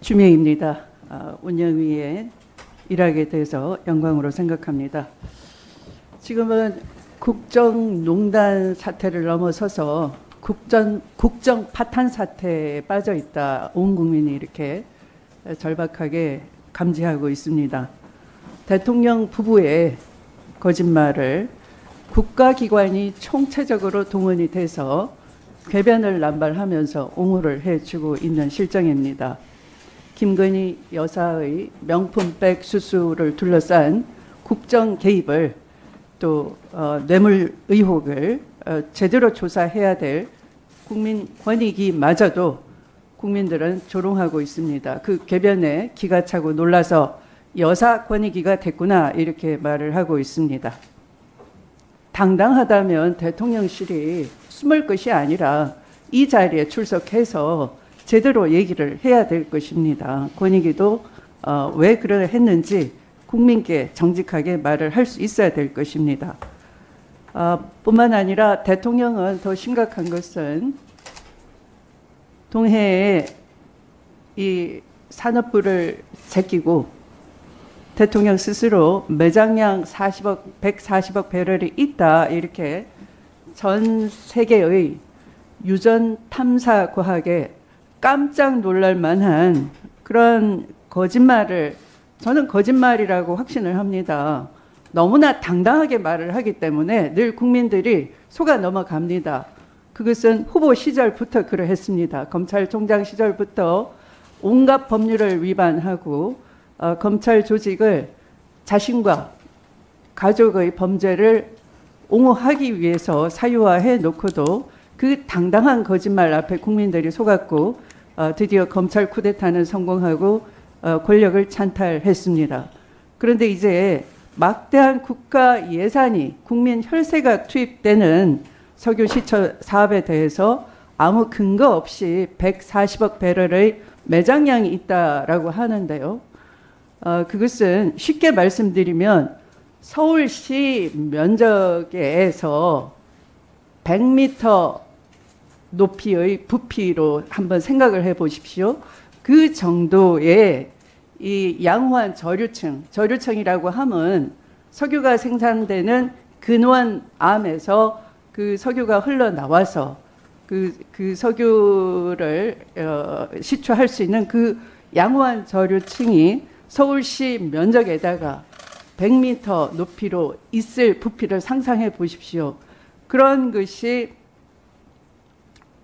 추미애입니다. 운영위에 일하게 돼서 영광으로 생각합니다. 지금은 국정농단 사태를 넘어서서 국정 파탄 사태에 빠져 있다. 온 국민이 이렇게 절박하게 감지하고 있습니다. 대통령 부부의 거짓말을 국가기관이 총체적으로 동원이 돼서 궤변을 남발하면서 옹호를 해주고 있는 실정입니다. 김건희 여사의 명품백 수수를 둘러싼 국정 개입을 또 뇌물 의혹을 제대로 조사해야 될 국민권익위마저도 국민들은 조롱하고 있습니다. 그 궤변에 기가 차고 놀라서 여사권익위가 됐구나 이렇게 말을 하고 있습니다. 당당하다면 대통령실이 숨을 것이 아니라 이 자리에 출석해서 제대로 얘기를 해야 될 것입니다. 권익위도 왜 그래 했는지 국민께 정직하게 말을 할 수 있어야 될 것입니다. 뿐만 아니라 대통령은 더 심각한 것은 동해에 이 산업부를 제끼고 대통령 스스로 매장량 140억 배럴이 있다 이렇게 전 세계의 유전 탐사 과학에 깜짝 놀랄 만한 그런 거짓말을 저는 거짓말이라고 확신을 합니다. 너무나 당당하게 말을 하기 때문에 늘 국민들이 속아 넘어갑니다. 그것은 후보 시절부터 그러했습니다. 검찰총장 시절부터 온갖 법률을 위반하고 검찰 조직을 자신과 가족의 범죄를 옹호하기 위해서 사유화해 놓고도 그 당당한 거짓말 앞에 국민들이 속았고 드디어 검찰 쿠데타는 성공하고 권력을 찬탈했습니다. 그런데 이제 막대한 국가 예산이 국민 혈세가 투입되는 석유시처 사업에 대해서 아무 근거 없이 140억 배럴의 매장량이 있다라고 하는데요. 그것은 쉽게 말씀드리면 서울시 면적에서 100m 높이의 부피로 한번 생각을 해보십시오. 그 정도의 이 양호한 저류층이라고 하면 석유가 생산되는 근원암에서 그 석유가 흘러나와서 그 석유를 시추할 수 있는 그 양호한 저류층이 서울시 면적에다가 100m 높이로 있을 부피를 상상해 보십시오. 그런 것이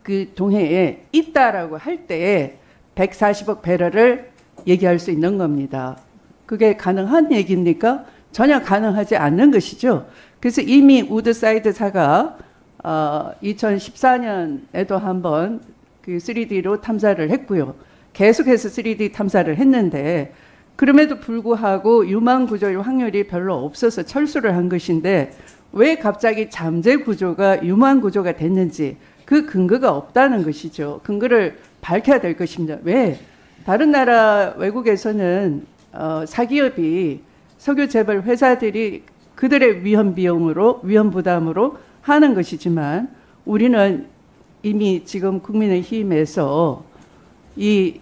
그 동해에 있다라고 할 때에 140억 배럴을 얘기할 수 있는 겁니다. 그게 가능한 얘기입니까? 전혀 가능하지 않는 것이죠. 그래서 이미 우드사이드사가 2014년에도 한번 그 3D로 탐사를 했고요. 계속해서 3D 탐사를 했는데 그럼에도 불구하고 유망 구조의 확률이 별로 없어서 철수를 한 것인데 왜 갑자기 잠재 구조가 유망 구조가 됐는지 그 근거가 없다는 것이죠. 근거를 밝혀야 될 것입니다. 왜? 다른 나라 외국에서는 사기업이 석유 재벌 회사들이 그들의 위험 비용으로 위험 부담으로 하는 것이지만 우리는 이미 지금 국민의힘에서 이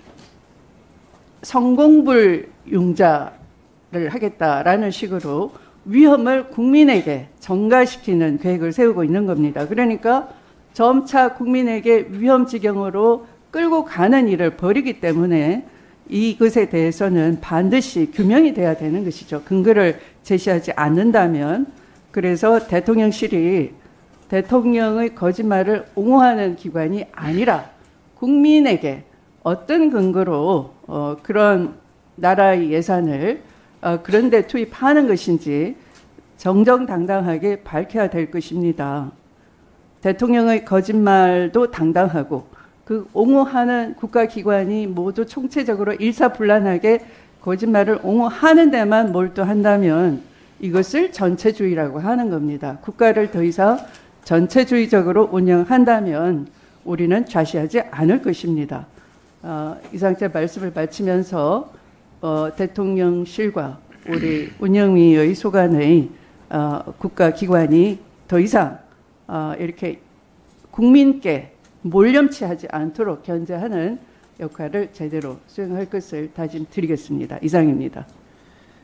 성공불 융자를 하겠다라는 식으로 위험을 국민에게 전가시키는 계획을 세우고 있는 겁니다. 그러니까 점차 국민에게 위험 지경으로 끌고 가는 일을 벌이기 때문에 이것에 대해서는 반드시 규명이 돼야 되는 것이죠. 근거를 제시하지 않는다면. 그래서 대통령실이 대통령의 거짓말을 옹호하는 기관이 아니라 국민에게 어떤 근거로 그런 나라의 예산을 그런 데 투입하는 것인지 정정당당하게 밝혀야 될 것입니다. 대통령의 거짓말도 당당하고 그 옹호하는 국가기관이 모두 총체적으로 일사불란하게 거짓말을 옹호하는 데만 몰두한다면 이것을 전체주의라고 하는 겁니다. 국가를 더 이상 전체주의적으로 운영한다면 우리는 좌시하지 않을 것입니다. 이상 제 말씀을 마치면서 대통령실과 우리 운영위의 소관의 국가기관이 더 이상 이렇게 국민께 몰염치하지 않도록 견제하는 역할을 제대로 수행할 것을 다짐드리겠습니다. 이상입니다.